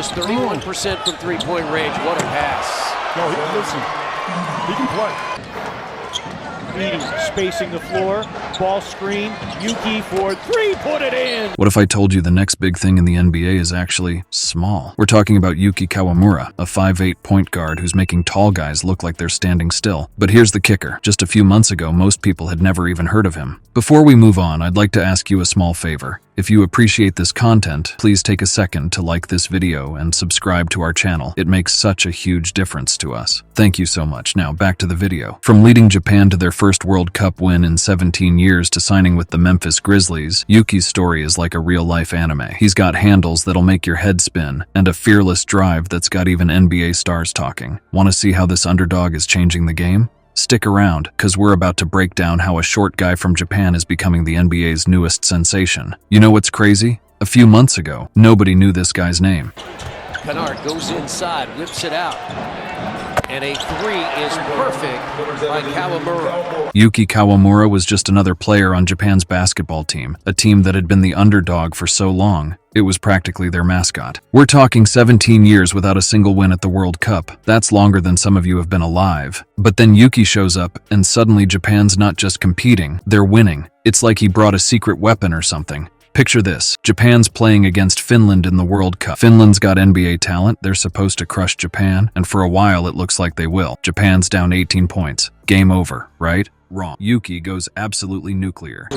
just 31% from three-point range. What a pass. No, listen, he can play. Edie spacing the floor, ball screen, Yuki for three, put it in! What if I told you the next big thing in the NBA is actually small? We're talking about Yuki Kawamura, a 5'8" point guard who's making tall guys look like they're standing still. But here's the kicker. Just a few months ago, most people had never even heard of him. Before we move on, I'd like to ask you a small favor. If you appreciate this content, please take a second to like this video and subscribe to our channel. It makes such a huge difference to us. Thank you so much. Now back to the video. From leading Japan to their first World Cup win in 17 years to signing with the Memphis Grizzlies, Yuki's story is like a real-life anime. He's got handles that'll make your head spin and a fearless drive that's got even NBA stars talking. Want to see how this underdog is changing the game? Stick around, because we're about to break down how a short guy from Japan is becoming the NBA's newest sensation. You know what's crazy? A few months ago, nobody knew this guy's name. Kennard goes inside, whips it out. And a three is perfect by Kawamura. Yuki Kawamura was just another player on Japan's basketball team, a team that had been the underdog for so long. It was practically their mascot. We're talking 17 years without a single win at the World Cup. That's longer than some of you have been alive. But then Yuki shows up, and suddenly Japan's not just competing, they're winning. It's like he brought a secret weapon or something. Picture this. Japan's playing against Finland in the World Cup. Finland's got NBA talent, they're supposed to crush Japan, and for a while it looks like they will. Japan's down 18 points. Game over, right? Wrong. Yuki goes absolutely nuclear.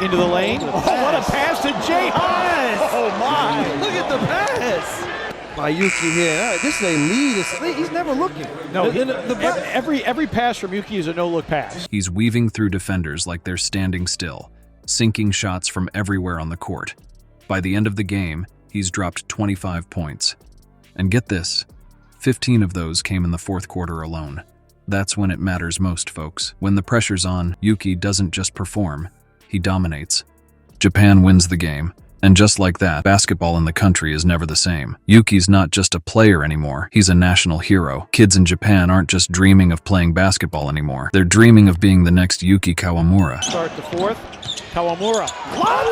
Into the lane. Oh, what a pass to Jay Hines! Oh my! Look at the pass by Yuki here. This is a lead. He's never looking. No, every pass from Yuki is a no-look pass. He's weaving through defenders like they're standing still, sinking shots from everywhere on the court. By the end of the game, he's dropped 25 points. And get this, 15 of those came in the fourth quarter alone. That's when it matters most, folks. When the pressure's on, Yuki doesn't just perform, he dominates. Japan wins the game. And just like that, basketball in the country is never the same. Yuki's not just a player anymore, he's a national hero. Kids in Japan aren't just dreaming of playing basketball anymore. They're dreaming of being the next Yuki Kawamura. Start the fourth. Kawamura. Oh,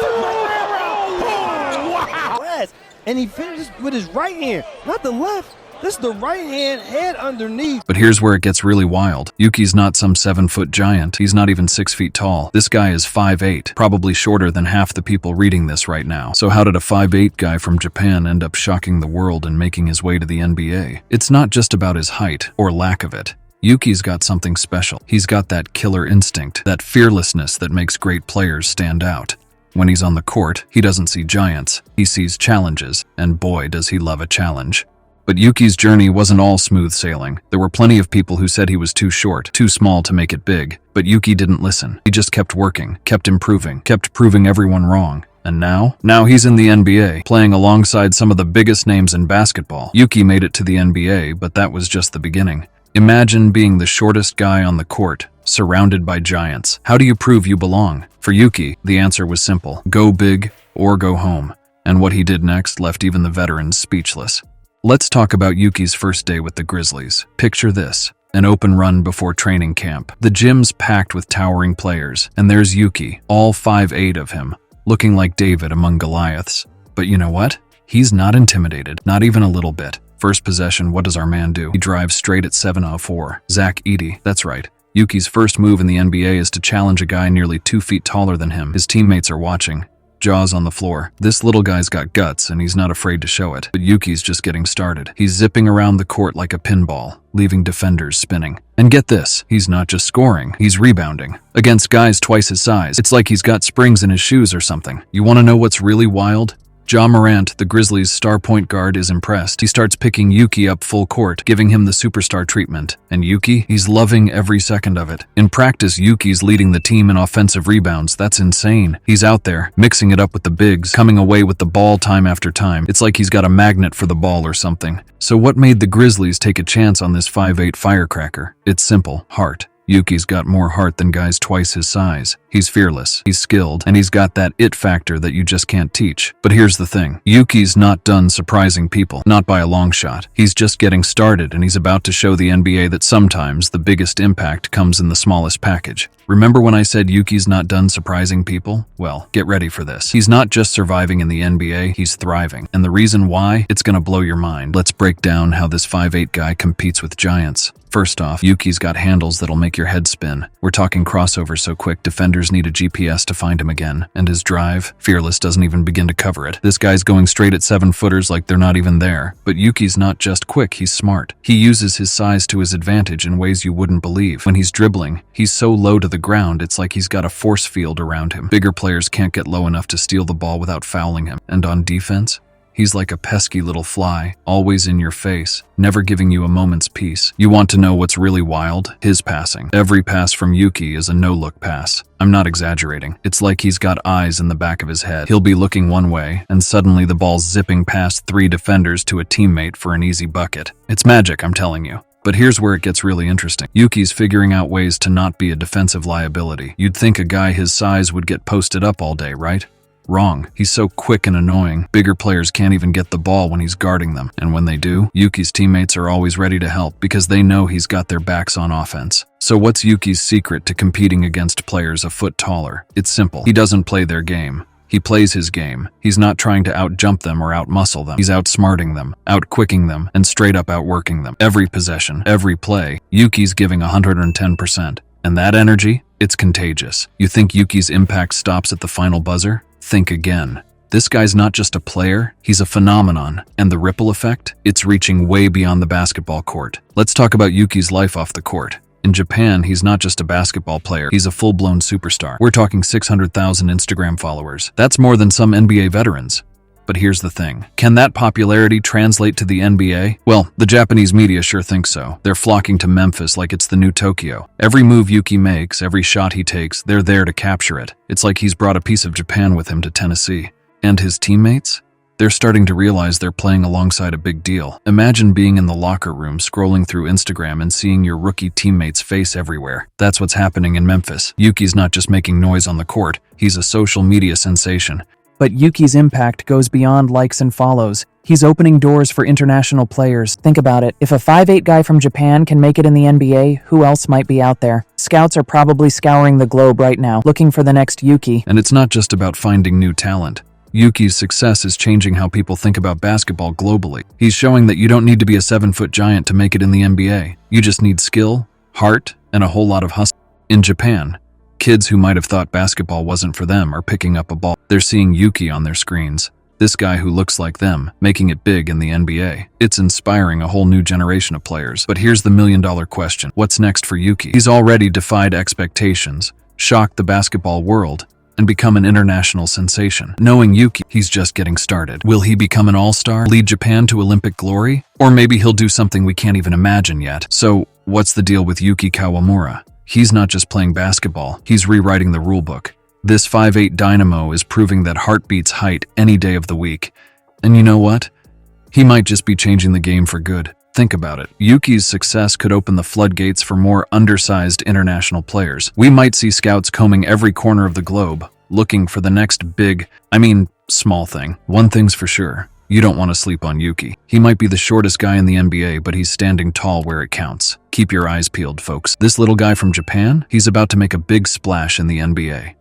wow! And he finishes with his right hand, not the left. This is the right hand, head underneath. But here's where it gets really wild. Yuki's not some 7-foot giant. He's not even 6 feet tall. This guy is 5'8", probably shorter than half the people reading this right now. So how did a 5'8" guy from Japan end up shocking the world and making his way to the NBA? It's not just about his height, or lack of it. Yuki's got something special. He's got that killer instinct, that fearlessness that makes great players stand out. When he's on the court, he doesn't see giants. He sees challenges, and boy, does he love a challenge. But Yuki's journey wasn't all smooth sailing. There were plenty of people who said he was too short, too small to make it big. But Yuki didn't listen. He just kept working, kept improving, kept proving everyone wrong. And now he's in the NBA, playing alongside some of the biggest names in basketball. Yuki made it to the NBA, but that was just the beginning. Imagine being the shortest guy on the court, surrounded by giants. How do you prove you belong? For Yuki, the answer was simple. Go big or go home. And what he did next left even the veterans speechless. Let's talk about Yuki's first day with the Grizzlies. Picture this, an open run before training camp. The gym's packed with towering players, and there's Yuki, all 5'8" of him, looking like David among Goliaths. But you know what? He's not intimidated, not even a little bit. First possession, what does our man do? He drives straight at 7'4". Zach Edey, that's right. Yuki's first move in the NBA is to challenge a guy nearly 2 feet taller than him. His teammates are watching. Jaws on the floor. This little guy's got guts, and he's not afraid to show it. But Yuki's just getting started. He's zipping around the court like a pinball, leaving defenders spinning. And get this, he's not just scoring, he's rebounding. Against guys twice his size. It's like he's got springs in his shoes or something. You want to know what's really wild? Ja Morant, the Grizzlies' star point guard, is impressed. He starts picking Yuki up full court, giving him the superstar treatment. And Yuki, he's loving every second of it. In practice, Yuki's leading the team in offensive rebounds. That's insane. He's out there, mixing it up with the bigs, coming away with the ball time after time. It's like he's got a magnet for the ball or something. So what made the Grizzlies take a chance on this 5'8" firecracker? It's simple, heart. Yuki's got more heart than guys twice his size. He's fearless, he's skilled, and he's got that it factor that you just can't teach. But here's the thing. Yuki's not done surprising people, not by a long shot. He's just getting started, and he's about to show the NBA that sometimes the biggest impact comes in the smallest package. Remember when I said Yuki's not done surprising people? Well, get ready for this. He's not just surviving in the NBA, he's thriving. And the reason why? It's gonna blow your mind. Let's break down how this 5'8" guy competes with giants. First off, Yuki's got handles that'll make your head spin. We're talking crossover so quick defenders need a GPS to find him again. And his drive, fearless, doesn't even begin to cover it. This guy's going straight at 7-footers like they're not even there. But Yuki's not just quick, he's smart. He uses his size to his advantage in ways you wouldn't believe. When he's dribbling, he's so low to the ground, it's like he's got a force field around him. Bigger players can't get low enough to steal the ball without fouling him. And on defense, he's like a pesky little fly, always in your face, never giving you a moment's peace. You want to know what's really wild? His passing. Every pass from Yuki is a no-look pass. I'm not exaggerating. It's like he's got eyes in the back of his head. He'll be looking one way, and suddenly the ball's zipping past 3 defenders to a teammate for an easy bucket. It's magic, I'm telling you. But here's where it gets really interesting. Yuki's figuring out ways to not be a defensive liability. You'd think a guy his size would get posted up all day, right? Wrong. He's so quick and annoying, bigger players can't even get the ball when he's guarding them. And when they do, Yuki's teammates are always ready to help because they know he's got their backs on offense. So what's Yuki's secret to competing against players a foot taller? It's simple. He doesn't play their game. He plays his game. He's not trying to out-jump them or out-muscle them. He's outsmarting them, out-quicking them, and straight up outworking them. Every possession, every play, Yuki's giving 110%. And that energy, it's contagious. You think Yuki's impact stops at the final buzzer? Think again. This guy's not just a player, he's a phenomenon. And the ripple effect? It's reaching way beyond the basketball court. Let's talk about Yuki's life off the court. In Japan, he's not just a basketball player, he's a full-blown superstar. We're talking 600,000 Instagram followers. That's more than some NBA veterans. But here's the thing. Can that popularity translate to the NBA? Well, the Japanese media sure think so. They're flocking to Memphis like it's the new Tokyo. Every move Yuki makes, every shot he takes, they're there to capture it. It's like he's brought a piece of Japan with him to Tennessee. And his teammates? They're starting to realize they're playing alongside a big deal. Imagine being in the locker room, scrolling through Instagram and seeing your rookie teammate's face everywhere. That's what's happening in Memphis. Yuki's not just making noise on the court, he's a social media sensation. But Yuki's impact goes beyond likes and follows. He's opening doors for international players. Think about it. If a 5'8" guy from Japan can make it in the NBA, who else might be out there? Scouts are probably scouring the globe right now, looking for the next Yuki. And it's not just about finding new talent. Yuki's success is changing how people think about basketball globally. He's showing that you don't need to be a 7-foot giant to make it in the NBA. You just need skill, heart, and a whole lot of hustle. In Japan, kids who might have thought basketball wasn't for them are picking up a ball. They're seeing Yuki on their screens. This guy who looks like them, making it big in the NBA. It's inspiring a whole new generation of players. But here's the million-dollar question. What's next for Yuki? He's already defied expectations, shocked the basketball world, and become an international sensation. Knowing Yuki, he's just getting started. Will he become an all-star, lead Japan to Olympic glory? Or maybe he'll do something we can't even imagine yet. So, what's the deal with Yuki Kawamura? He's not just playing basketball, he's rewriting the rulebook. This 5'8" dynamo is proving that heart beats height any day of the week. And you know what? He might just be changing the game for good. Think about it. Yuki's success could open the floodgates for more undersized international players. We might see scouts combing every corner of the globe, looking for the next big, small thing. One thing's for sure. You don't want to sleep on Yuki. He might be the shortest guy in the NBA, but he's standing tall where it counts. Keep your eyes peeled, folks. This little guy from Japan, he's about to make a big splash in the NBA.